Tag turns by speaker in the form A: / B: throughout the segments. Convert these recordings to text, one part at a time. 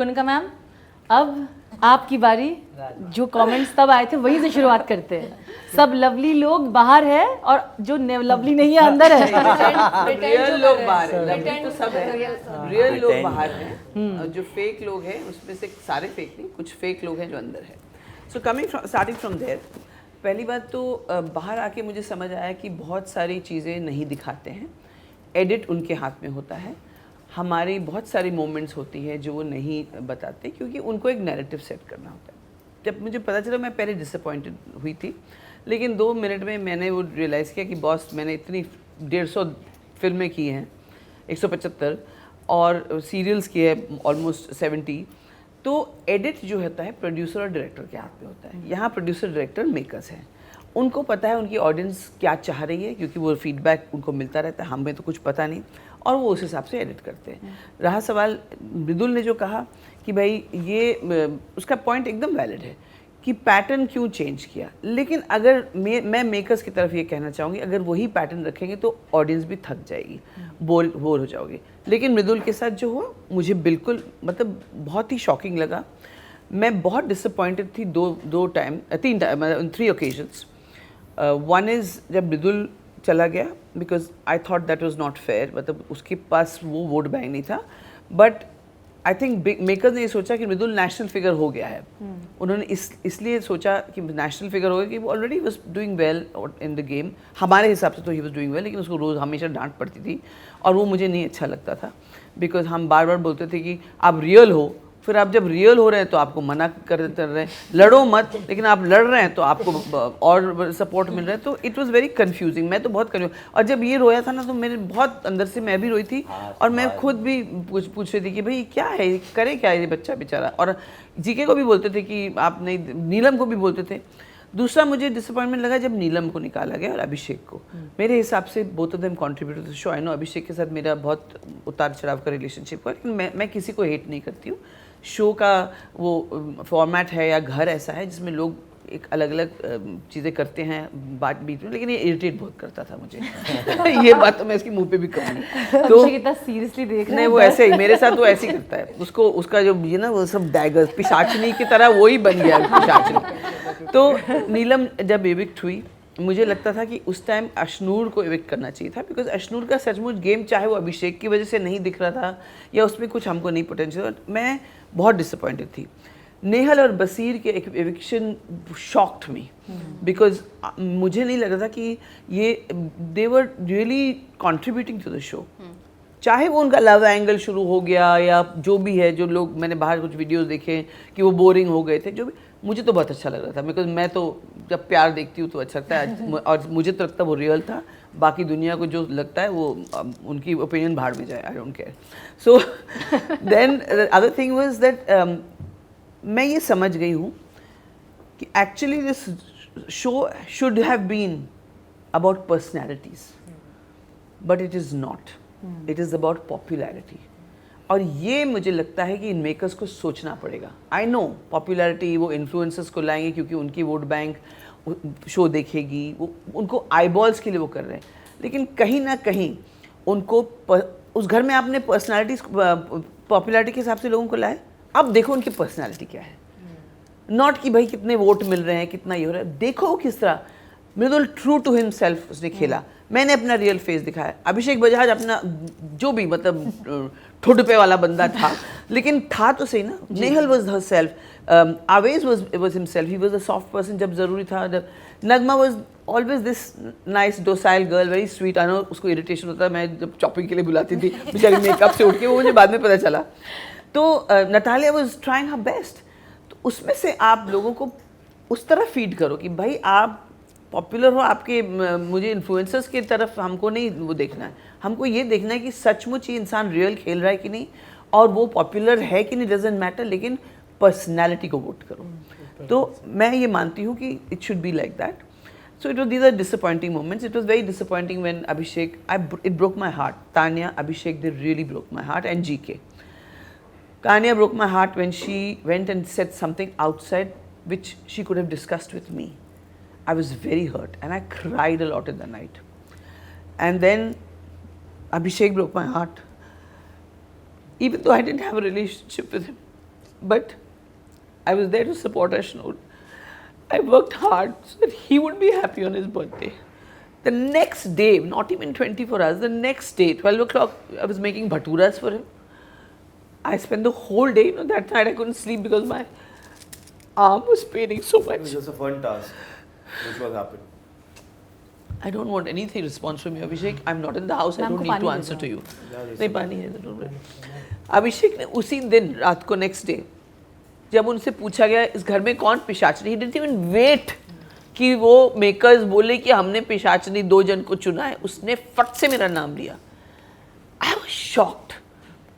A: Kunika ma'am, अब आपकी बारी। जो कमेंट्स तब आए थे वहीं से शुरुआत करते हैं। सब लवली लोग बाहर है और जो लवली नहीं है अंदर है।
B: रियल लोग बाहर हैं, लवली तो सब है, रियल लोग बाहर हैं और जो फेक लोग हैं उसमें से सारे फेक नहीं, कुछ फेक लोग हैं जो अंदर है। सो स्टार्टिंग फ्रॉम देयर, पहली बात तो बाहर आके मुझे समझ आया कि बहुत सारी चीज़ें नहीं दिखाते हैं, एडिट उनके हाथ में होता है। हमारी बहुत सारी मोमेंट्स होती है जो वो नहीं बताते क्योंकि उनको एक नैरेटिव सेट करना होता है। जब मुझे पता चला मैं पहले डिसअपॉइंटेड हुई थी, लेकिन 2 मिनट में मैंने वो रियलाइज़ किया कि बॉस मैंने इतनी 150 फिल्में की हैं, 175 और सीरियल्स किए हैं ऑलमोस्ट 70। तो एडिट जो होता है प्रोड्यूसर और डायरेक्टर के हाथ में होता है। यहाँ प्रोड्यूसर डायरेक्टर मेकर्स हैं, उनको पता है उनकी ऑडियंस क्या चाह रही है क्योंकि वो फीडबैक उनको मिलता रहता है, हमें तो कुछ पता नहीं, और वो उस हिसाब से एडिट करते हैं। रहा सवाल मृदुल ने जो कहा कि भाई ये उसका पॉइंट एकदम वैलिड है कि पैटर्न क्यों चेंज किया, लेकिन अगर मैं मेकर्स की तरफ ये कहना चाहूँगी अगर वही पैटर्न रखेंगे तो ऑडियंस भी थक जाएगी, बोर हो जाओगे। लेकिन मृदुल के साथ जो हुआ मुझे बिल्कुल मतलब बहुत ही शॉकिंग लगा। मैं बहुत डिसअपॉइंटेड थी तीन टाइम 3 ओकेजन्स। वन इज़ जब मृदुल चला गया because I thought that was not fair, मतलब उसके पास वो वोट बैंक नहीं था। बट आई थिंक मेकर्स ने ये सोचा कि मृदुल नेशनल फिगर हो गया है। उन्होंने इसलिए सोचा कि नेशनल फिगर हो गया कि वो already was doing well in the game, हमारे हिसाब से तो ही वॉज डूइंग वेल, लेकिन उसको रोज़ हमेशा डांट पड़ती थी और वो मुझे नहीं अच्छा लगता था बिकॉज हम बार बार बोलते थे कि आप रियल हो, फिर आप जब रियल हो रहे हैं तो आपको मना कर रहे हैं, लड़ो मत, लेकिन आप लड़ रहे हैं तो आपको और सपोर्ट मिल रहा है। तो इट वाज वेरी कंफ्यूजिंग, मैं तो बहुत कंफ्यूज। और जब ये रोया था ना तो मेरे बहुत अंदर से मैं भी रोई थी और मैं खुद भी पूछ रही थी कि भाई क्या है, करे क्या है ये बच्चा बेचारा। और जीके को भी बोलते थे कि आप नहीं, नीलम को भी बोलते थे। दूसरा मुझे डिसअपॉइंटमेंट लगा जब नीलम को निकाला गया और अभिषेक को। मेरे हिसाब से both of them contributed to the show. I know Abhishek के साथ मेरा बहुत उतार चढ़ाव का रिलेशनशिप है, लेकिन मैं किसी को हेट नहीं करती हूँ। शो का वो फॉर्मेट है या घर ऐसा है जिसमें लोग एक अलग अलग चीज़ें करते हैं बात बीच में, लेकिन ये इरिटेट बहुत करता था मुझे। ये बात तो मैं इसकी मुंह पे भी कहूँगी। तो
A: कितना सीरियसली देख रहे
B: नहीं, वो ऐसे ही मेरे साथ वो ऐसे ही करता है। उसको उसका जो ये ना वो सब डैगर पिशाचनी की तरह वो ही बन गया पिशाचनी। तो नीलम जब एविक्ट हुई मुझे लगता था कि उस टाइम अशनूर को एविक्ट करना चाहिए था बिकॉज अशनूर का सचमुच गेम चाहे वो अभिषेक की वजह से नहीं दिख रहा था या उसमें कुछ हमको नहीं पोटेंशियल, मैं बहुत डिसअपॉइंटेड थी। नेहल और बसीर के एविक्शन शॉक्ड मी बिकॉज मुझे नहीं लग रहा था कि ये they were really contributing to the show. चाहे वो उनका लव एंगल शुरू हो गया या जो भी है, जो लोग मैंने बाहर कुछ वीडियोस देखे कि वो बोरिंग हो गए थे, जो भी मुझे तो बहुत अच्छा लग रहा था बिकॉज मैं तो जब प्यार देखती हूँ तो अच्छा लगता है और मुझे तो लगता है वो रियल था। बाकी दुनिया को जो लगता है वो उनकी ओपिनियन भाड़ में जाए, I don't care. So then other thing was that मैं ये समझ गई हूँ कि actually this show should have been about personalities but it is not, it is about popularity. और ये मुझे लगता है कि इन मेकर्स को सोचना पड़ेगा। आई नो पॉपुलैरिटी वो इन्फ्लुएंसर्स को लाएंगे क्योंकि उनकी वोट बैंक शो देखेगी, वो उनको आईबॉल्स के लिए वो कर रहे हैं, लेकिन कहीं ना कहीं उनको उस घर में आपने पर्सनालिटीज पॉपुलैरिटी के हिसाब से लोगों को लाए, अब देखो उनकी पर्सनालिटी क्या है, नॉट कि भाई कितने वोट मिल रहे हैं कितना ये हो रहा है। देखो किस तरह मृदुल ट्रू टू हिमसेल्फ उसने खेला, मैंने अपना रियल फेस दिखाया। अभिषेक बजाज अपना जो भी मतलब ठुड पे वाला बंदा था, लेकिन था तो सही ना। Nehal was herself, Awez was himself, he was a soft person जब जरूरी था। Nagma was always this nice docile girl, very sweet. I know उसको इरिटेशन होता है, मैं जब चॉपिंग के लिए बुलाती थी बेचारी मेकअप से उठ के, वो मुझे बाद में पता चला। तो Natalia was trying her best. तो उसमें से आप लोगों को उस तरह फीड करो कि भाई आप पॉपुलर हो, आपके मुझे इन्फ्लुएंसर्स की तरफ हमको नहीं वो देखना है, हमको ये देखना है कि सचमुच ये इंसान रियल खेल रहा है कि नहीं, और वो पॉपुलर है कि नहीं डजंट मैटर, लेकिन पर्सनैलिटी को वोट करो। तो मैं ये मानती हूँ कि it should be like that. So it was, these are disappointing moments. It was very disappointing when Abhishek, it broke my heart. Tanya, Abhishek, they really broke my heart, and GK. Tanya broke my heart when she went and said something outside which she could have discussed with me. I was very hurt and I cried a lot in the night. And then Abhishek broke my heart. Even though I didn't have a relationship with him, but I was there to support Ashnur. I worked hard so that he would be happy on his birthday. The next day, not even 24 hours, the next day, 12 o'clock, I was making bhaturas for him. I spent the whole day, that night I couldn't sleep because my arm was paining so
C: It
B: much.
C: was just a fun task, which was happened.
B: I don't want anything response from you, Abhishek. I'm not in the house. I
A: ma'am
B: don't
A: को
B: need
A: पानी
B: to
A: they
B: answer
A: दो।
B: to you.
C: Yeah,
B: नहीं पानी है तो don't worry. अभिषेक ने उसी दिन रात को नेक्स्ट डे जब उनसे पूछा गया इस घर में कौन पिशाचनी, he didn't even wait कि वो मेकर्स बोले कि हमने पिशाचनी 2 जन को चुना है, उसने फट से मेरा नाम लिया. आई वाज शॉक्ड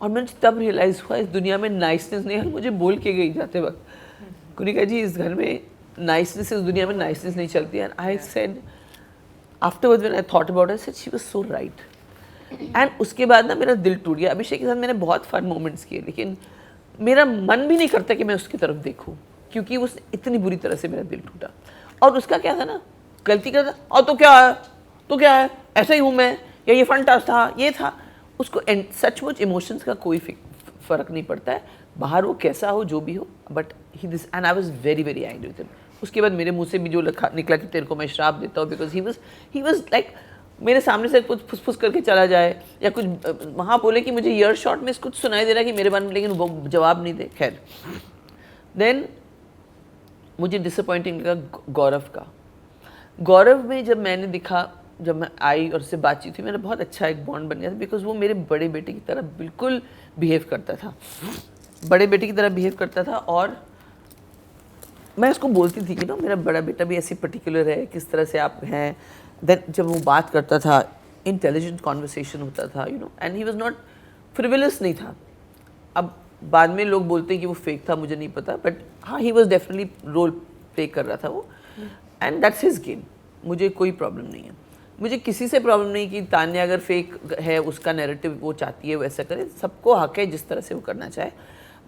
B: और मैंने तब रियलाइज हुआ इस दुनिया में नाइसनेस नहीं है. मुझे बोल के गई जाते वक्त कुनिका जी इस घर में नाइसनेस, इस दुनिया में नाइसनेस नहीं चलती है. I said afterwards when I thought about it, she was so right. And उसके बाद ना मेरा दिल टूट गया. अभिषेक के साथ मैंने बहुत फन मोमेंट्स किए, लेकिन मेरा मन भी नहीं करता कि मैं उसकी तरफ देखूं क्योंकि उसने इतनी बुरी तरह से मेरा दिल टूटा. और उसका क्या था ना, गलती करता और तो क्या है, तो क्या है, ऐसा ही हूँ मैं, या ये फन टास्क था, ये था. उसको सचमुच इमोशंस का कोई फ़र्क नहीं पड़ता है, बाहर वो कैसा हो जो भी हो. But he this and I was very very angry with him. उसके बाद मेरे मुंह से भी जो निकला कि तेरे को मैं श्राप देता हूँ, बिकॉज ही वाज लाइक मेरे सामने से कुछ फुसफुस करके चला जाए या कुछ वहाँ बोले कि मुझे ईयर शॉट में कुछ सुनाई दे रहा है कि मेरे बारे में, लेकिन वो जवाब नहीं दे. खैर देन मुझे डिसअपॉइंटिंग लगा गौरव का. गौरव में जब मैंने दिखा, जब मैं आई और उससे बातचीत हुई, मेरा बहुत अच्छा एक बॉन्ड बन गया था. बिकॉज वो मेरे बड़े बेटे की तरह बिल्कुल बिहेव करता था, बड़े बेटे की तरह बिहेव करता था. और मैं उसको बोलती थी कि मेरा बड़ा बेटा भी ऐसी पर्टिकुलर है, किस तरह से आप हैं. देन जब वो बात करता था, इंटेलिजेंट कॉन्वर्सेशन होता था, and he was not frivolous नहीं था. अब बाद में लोग बोलते हैं कि वो फेक था, मुझे नहीं पता, बट हाँ he was definitely role play कर रहा था वो. And that's his game. मुझे कोई प्रॉब्लम नहीं है, मुझे किसी से प्रॉब्लम नहीं कि तान्या अगर फेक है, उसका नैरेटिव वो चाहती है वैसा करे. सबको हक है जिस तरह से वो करना चाहे.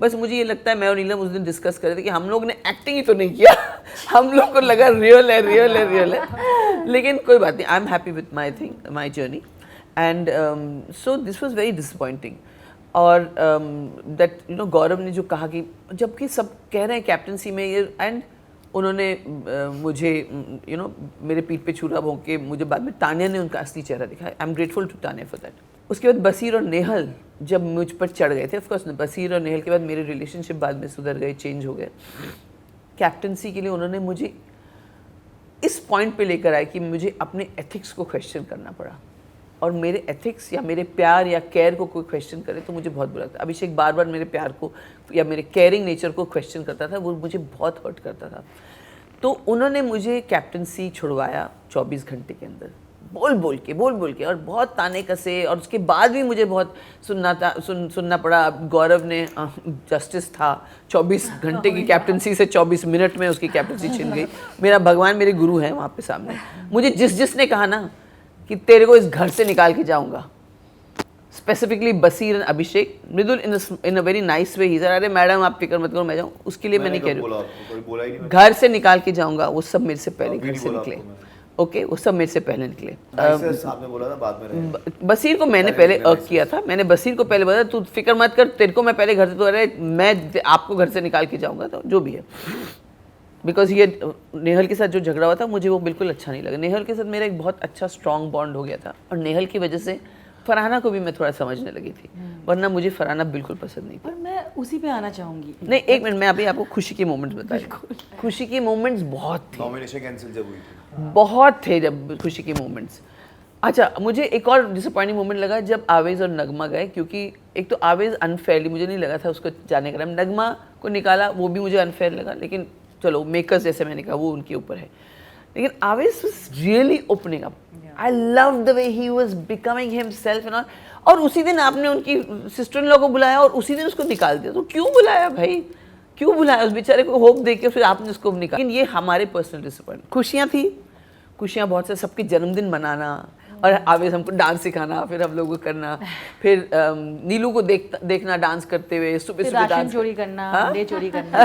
B: बस मुझे ये लगता है, मैं और नीलम उस दिन डिस्कस कर रहे थे कि हम लोग ने एक्टिंग ही तो नहीं किया. हम लोग को लगा रियल है, रियल है, रियल है. लेकिन कोई बात नहीं, I am happy with my thing, my journey. And so this was very disappointing. और दैट गौरव ने जो कहा कि जबकि सब कह रहे हैं कैप्टनसी में ये, एंड उन्होंने मुझे मेरे पीठ पे छुरा भोंक के मुझे बाद में तान्या ने उनका असली चेहरा दिखाया. I am grateful to Tanya for that. उसके बाद बसीर और नेहल जब मुझ पर चढ़ गए थे, ऑफकोर्स बसीर और नेहल के बाद मेरे रिलेशनशिप बाद में सुधर गए, चेंज हो गए. कैप्टनसी के लिए उन्होंने मुझे इस पॉइंट पे लेकर आए कि मुझे अपने एथिक्स को क्वेश्चन करना पड़ा. और मेरे एथिक्स या मेरे प्यार या केयर को कोई क्वेश्चन करे तो मुझे बहुत बुरा लगता. अभिषेक बार बार मेरे प्यार को या मेरे केयरिंग नेचर को क्वेश्चन करता था, वो मुझे बहुत हर्ट करता था. तो उन्होंने मुझे कैप्टनसी छुड़वाया 24 घंटे के अंदर, बोल बोल के और बहुत ताने कसे. और उसके बाद भी मुझे बहुत सुनना पड़ा. गौरव ने जस्टिस था, 24 घंटे की कैप्टनसी से 24 मिनट में उसकी कैप्टनसी छिन गई. मेरा भगवान मेरे गुरु हैं वहाँ पे सामने. मुझे जिसने कहा ना कि तेरे को इस घर से निकाल के जाऊँगा, specifically Basir and Abhishek, Mridul in a very nice way, he sir अरे मैडम आप फिक्र मत करो, मैं जाऊँ. उसके लिए मैं नहीं कह रही हूँ, घर से निकाल के जाऊँगा. वो सब मेरे से पहले घर से निकले. ओके वो सब मेरे से पहले निकले.
C: आपने बोला था बाद में
B: बसीर को मैंने पहले अर्क किया था. मैंने बसीर को पहले बोला तू फिक्र मत कर, तेरे को मैं पहले घर से, तो अरे मैं आपको घर से निकाल के जाऊँगा. तो जो भी है, बिकॉज ये नेहल के साथ जो झगड़ा हुआ था मुझे वो बिल्कुल अच्छा नहीं लगा. नेहल के साथ मेरा एक बहुत अच्छा स्ट्रॉन्ग बॉन्ड हो गया था. और नेहल की वजह से फरहाना को भी मैं थोड़ा समझने लगी थी, वरना मुझे फरहाना बिल्कुल पसंद नहीं था.
A: पर मैं उसी पे आना चाहूँगी.
B: नहीं एक मिनट, मैं अभी आपको खुशी के मोमेंट्स बता रही हूँ. खुशी के मोमेंट्स बहुत थे,
C: नॉमिनेशन कैंसिल जब हुई थी,
B: बहुत थे जब खुशी के मोमेंट्स. अच्छा मुझे एक और डिसअपॉइंटिंग मोमेंट लगा जब आवेज़ और नगमा गए, क्योंकि एक तो आवेज़ अनफेयरली, मुझे नहीं लगा था उसको जाने का. नगमा को निकाला वो भी मुझे अनफेयर लगा, लेकिन चलो मेकर्स जैसे मैंने कहा वो उनके ऊपर है. लेकिन Awez was really opening up. I love the way he was becoming himself and all. और उसी दिन आपने उनकी सिस्टर इन लॉ को बुलाया और उसी दिन उसको निकाल दिया. तो क्यों बुलाया भाई, क्यों बुलाया? उस बेचारे को होप दे के फिर आपने उसको निकाला. लेकिन ये हमारे पर्सनल डिसअपॉइंट. खुशियाँ थी, खुशियाँ बहुत से, सबके जन्मदिन मनाना और आवेज़ हमको डांस सिखाना, फिर हम लोग को करना, फिर नीलू को देखना डांस करते हुए, सुबह सुबह
A: राशन
B: डांस
A: चोरी करना, अंडे चोरी करना.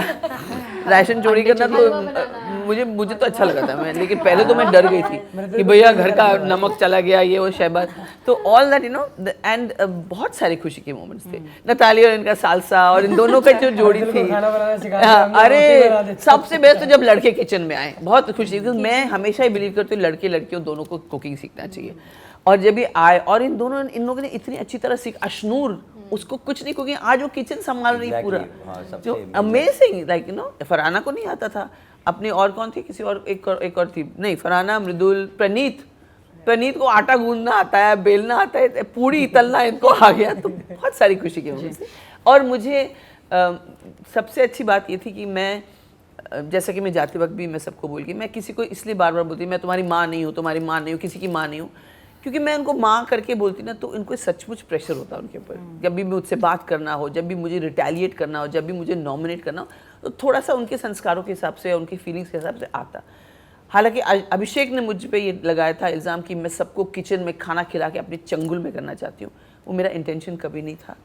B: राशन चोरी करना तो मुझे तो अच्छा लगा था मैं, लेकिन पहले तो मैं डर गई थी कि भैया घर का नमक चला गया, ये वो शहबाज। तो ऑल दैट एंड बहुत सारे खुशी के मोमेंट्स थे। नताली और इनका सालसा और इन दोनों का जो जोड़ी थी, अरे सबसे बेस्ट तो जब लड़के किचन में आए, बहुत खुशी। मैं हमेशा ही बिलीव करती हूँ लड़के लड़कियों दोनों को कुकिंग सीखना चाहिए। और जब ये आए और इन लोगों ने इतनी अच्छी तरह सीख, अशनूर उसको कुछ नहीं कुकिंग, आज वो किचन संभाल रही पूरा, जो अमेजिंग, लाइक फरहाना को नहीं आता था अपनी, और कौन थी, किसी और एक और थी, नहीं फरहाना, मृदुल, प्रणीत को आटा गूंदना आता है, बेलना आता है, पूड़ी तलना इनको आ गया। तो बहुत सारी खुशी के मोमेंट्स थे। और मुझे सबसे अच्छी बात ये थी कि मैं, जैसा कि मैं जाते वक्त भी मैं सबको बोल के, मैं किसी को इसलिए बार बार बोलती मैं तुम्हारी माँ नहीं हूँ, तुम्हारी माँ नहीं हूँ, किसी की माँ नहीं हूँ, क्योंकि मैं उनको माँ करके बोलती ना तो इनको सचमुच प्रेशर होता है उनके ऊपर। जब भी मुझसे बात करना हो, जब भी मुझे रिटेलिएट करना हो, जब भी मुझे नॉमिनेट करना हो, तो थोड़ा सा उनके संस्कारों के हिसाब से, उनकी फीलिंग्स के हिसाब से आता। हालांकि अभिषेक ने मुझ पे ये लगाया था इल्ज़ाम कि मैं सबको किचन में खाना खिला के अपने चंगुल में करना चाहती हूँ। वो मेरा इंटेंशन कभी नहीं था।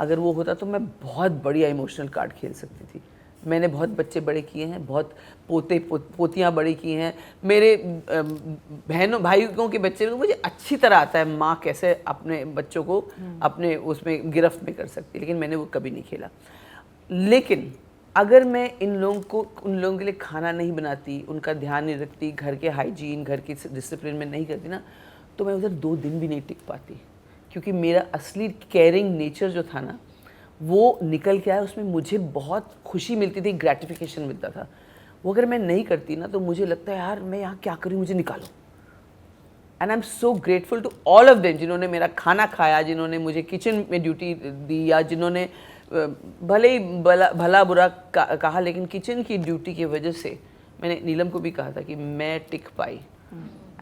B: अगर वो होता तो मैं बहुत बढ़िया इमोशनल कार्ड खेल सकती थी। मैंने बहुत बच्चे बड़े किए हैं, बहुत पोतियाँ बड़ी की हैं, मेरे बहनों भाइयों के बच्चे, मुझे अच्छी तरह आता है माँ कैसे अपने बच्चों को अपने उसमें गिरफ्त में कर सकती है, लेकिन मैंने वो कभी नहीं खेला। लेकिन अगर मैं उन लोगों के लिए खाना नहीं बनाती, उनका ध्यान नहीं रखती, घर के हाइजीन, घर की डिसिप्लिन में नहीं करती ना, तो मैं उधर 2 दिन भी नहीं टिक पाती, क्योंकि मेरा असली केयरिंग नेचर जो था ना वो निकल के आया। उसमें मुझे बहुत खुशी मिलती थी, ग्रेटिफिकेशन मिलता था। वो अगर मैं नहीं करती ना तो मुझे लगता है यार मैं यहाँ क्या करूँ, मुझे निकालो। And I am so grateful to all of them, जिन्होंने मेरा खाना खाया, जिन्होंने मुझे किचन में ड्यूटी दी, या जिन्होंने भले ही भला बुरा कहा, लेकिन किचन की ड्यूटी की वजह से मैंने नीलम को भी कहा था कि मैं टिक पाई।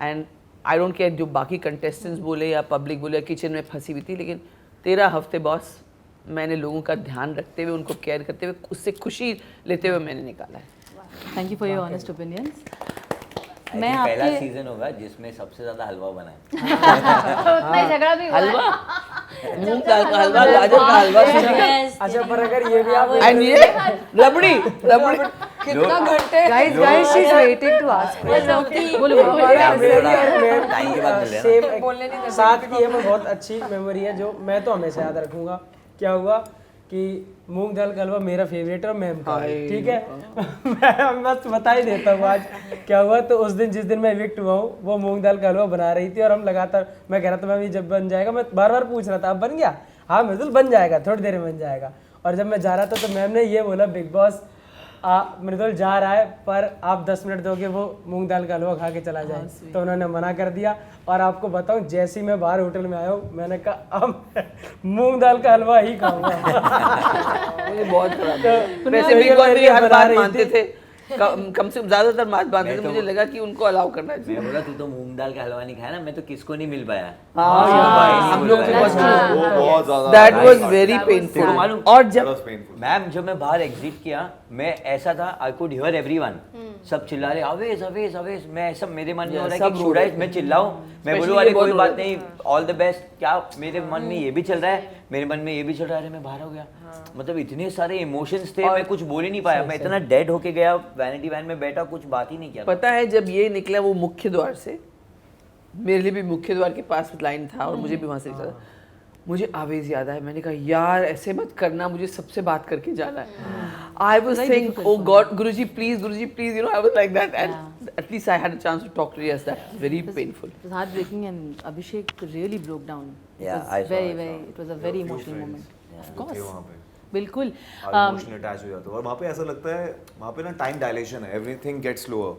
B: एंड आई डोंट केयर जो बाकी कंटेस्टेंट्स बोले या पब्लिक बोले, किचन में फंसी हुई थी, लेकिन 13 हफ्ते बॉस मैंने लोगों का ध्यान रखते हुए, उनको केयर करते हुए, उससे खुशी लेते हुए मैंने निकाला है।
A: Thank you for your honest opinions.
D: मैं पहला सीजन होगा जिसमें सबसे ज्यादा हलवा बना है।
E: उतना ही झगड़ा भी हुआ है।
B: हलवा, मूंग दाल का हलवा, गाजर का हलवा,
F: अच्छा पर अगर ये भी आप
B: एंड ये रबड़ी
F: कितना घंटे guys she is waiting to ask
A: बोलो
D: टाइम के बाद मिल रहे हैं ना।
F: बोलने नहीं साथ की ये बहुत अच्छी मेमोरी है जो मैं तो हमेशा याद रखूंगा। क्या हुआ कि मूंग दाल का हलवा मेरा फेवरेट है और मैम का, ठीक है। मैं बस बता ही देता हूँ आज क्या हुआ। तो उस दिन जिस दिन मैं इविक्ट हुआ हूँ वो मूंग दाल का हलवा बना रही थी और हम लगातार, मैं कह रहा था मैम ये जब बन जाएगा, मैं बार बार पूछ रहा था अब बन गया, हाँ मृदुल बन जाएगा, थोड़ी देर में बन जाएगा। और जब मैं जा रहा था तो मैम ने ये बोला बिग बॉस मृदुल जा रहा है पर आप 10 मिनट दोगे वो मूंग दाल का हलवा खा के चला जाए। तो उन्होंने मना कर दिया। और आपको बताऊं जैसे ही मैं बाहर होटल में आया हूँ मैंने कहा अब मूंग दाल का हलवा ही खाऊंगा।
B: मुझे बहुत वैसे बिग बॉस मेरी हर बात मानते थे, कम से कम ज्यादातर बात मानते थे। मुझे लगा कि उनको अलाउ करना चाहिए।
D: मैं बोला तू तो मूंग दाल का हलवा नहीं खाया ना, मैं तो किसको नहीं मिल पाया।
B: हम लोग
C: वो बहुत ज्यादा
B: दैट वाज वेरी पेनफुल। और जब
D: मैम जब मैं बाहर एग्जिट किया, मैं ऐसा था आई कुड हियर एवरीवन, सब चिल्ला रहे अवेज अवेज अवेज। मैं सब मेरे मन में हो रहा है कि शुड आई मैं चिल्लाऊं, मैं बोलूं अरे कोई बात नहीं ऑल द बेस्ट, क्या मेरे मन में ये भी चल रहा है, मेरे मन में ये भी चल रहा है, मैं बाहर हो गया। मतलब इतने सारे इमोशंस थे, मैं कुछ बोल ही नहीं पाया, मैं इतना डेड होके गया, वैनिटी वैन में बैठा, कुछ बात ही नहीं किया।
B: पता है जब ये निकला वो मुख्य द्वार से, मेरे लिए भी मुख्य द्वार के पास लाइन था और मुझे भी वहां से निकला, मुझे आवेज याद आया। मैंने कहा यार ऐसे मत करना, मुझे सबसे बात करके जाना है। I was think oh God Guruji please, you know I was like that and at least I had a chance to talk to you. Yes, that's very painful.
A: It was heartbreaking and Abhishek really broke down.
D: Yeah,
A: it was it was a very emotional moment. Of course.
C: वहाँ पे
A: बिल्कुल
C: emotional attach हो जाता है। और वहाँ पे ऐसा लगता है, वहाँ पे ना टाइम डायलेशन है, everything gets slower,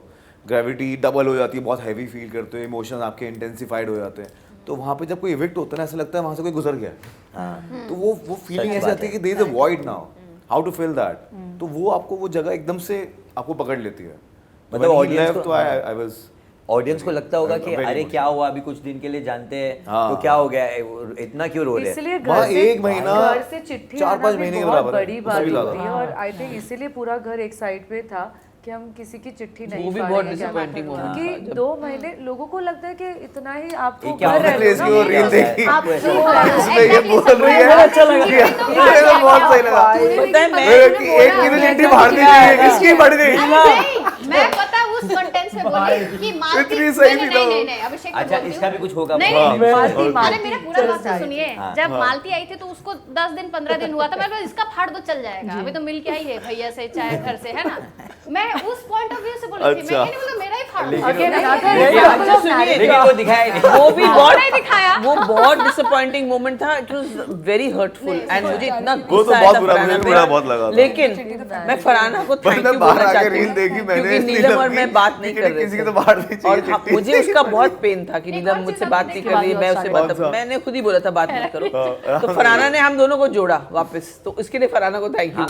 C: gravity double हो जाती है, बहुत हैवी फील करते हो, इमोशंस आपके इंटेंसिफाइड हो जाते हैं। तो वहाँ पे जब कोई इविक्ट होता है ना, ऐसा लगता है वहाँ से कोई गुजर गया। तो वो फीलिंग ऐसी आती है कि there is a void now, how to feel that. तो वो आपको वो जगह एकदम से आपको पकड़ लेती है।
D: मतलब
C: ऑडियंस
D: को लगता होगा कि अरे क्या हुआ, अभी कुछ दिन के लिए जानते हैं तो क्या हो गया, इतना क्यों रो रहे हैं।
G: इसलिए
C: एक महीना
G: घर से चिट्ठी
C: 4-5 महीने के बराबर
G: बड़ी बात होती है। और आई थिंक इसीलिए पूरा घर एक साइड पे था कि हम किसी की चिट्ठी नहीं
B: वो भी बहुत डिसअपॉइंटिंग मोमेंट था।
G: क्योंकि 2 महीने लोगों को लगता है कि इतना ही आपको
D: क्या
G: घर
D: होगा,
C: इसकी वो रील देखी
G: आप
C: उसमें ये बोल रही है, अच्छा लगा, मुझे तो बहुत सही लगा।
B: पता है मैं
C: एक की तो चिट्ठी बाहर दी, इसकी बढ़ गई।
E: मैं पता उस कंटेंस में बोली कि मालती
C: इतनी सही
E: नहीं
C: थी
E: नहीं
C: ना
E: नहीं
C: वो।
E: नहीं अभिषेक को
D: अच्छा
E: बोलती
D: इसका
E: हूँ।
D: भी कुछ होगा
E: नहीं
C: हाँ,
E: नहीं
G: मालती
E: अरे मेरा पूरा बात तो सुनिए
D: हाँ।
E: जब मालती आई थी तो उसको 10 दिन 15 दिन हुआ था मैं इसका फाड़ दो चल जाएगा अभी तो मिल के आई है भैया से चाहे घर से है ना मैं उस पॉइंट ऑफ व्यू से बोली थी मैं
C: अच्छा।
E: नहीं बोला मेरा ही फाड़ दो
G: Again, another
B: लेकिन
G: example of
B: सुनिए,
G: marriage.
D: लेकिन वो दिखाया नहीं
B: वो भी बहुत
E: नहीं दिखाया।
B: वो बहुत डिसअपॉइंटिंग मोमेंट था it was very hurtful and मुझे इतना
C: वो तो
B: गुस्सा
C: बहुत
B: आया था
C: बुरा,
B: फरहाना
C: मुझे
B: पे।
C: बुरा बहुत लगा था।
B: लेकिन मैं फरहाना को
C: बस
B: थैंक
C: मैं
B: यू
C: बाहर
B: बोलना
C: आके
B: चाहती
C: रील
B: हूँ
C: देखी मैंने
B: क्योंकि
C: नीलम
B: नीलम और
C: की,
B: मैं बात नहीं
C: कि
B: कर रहे
C: किसी
B: थे
C: की तो बाहर भी चाहिए
B: और हाँ,
C: चिट्ठी।
B: मुझे उसका बहुत पेन था कि नीलम
E: और
B: मुझसे
E: चीज़
B: बात
E: आपने
B: नहीं
E: देखी
B: कर रही मैं
A: बात
B: उससे
C: कौन
B: बात
C: सा?
B: मैंने खुद ही बोला था बात नहीं करो
C: हाँ,
B: तो फरहाना ने हम दोनों को जोड़ा वापस तो उसके लिए फरहाना को थैंक यू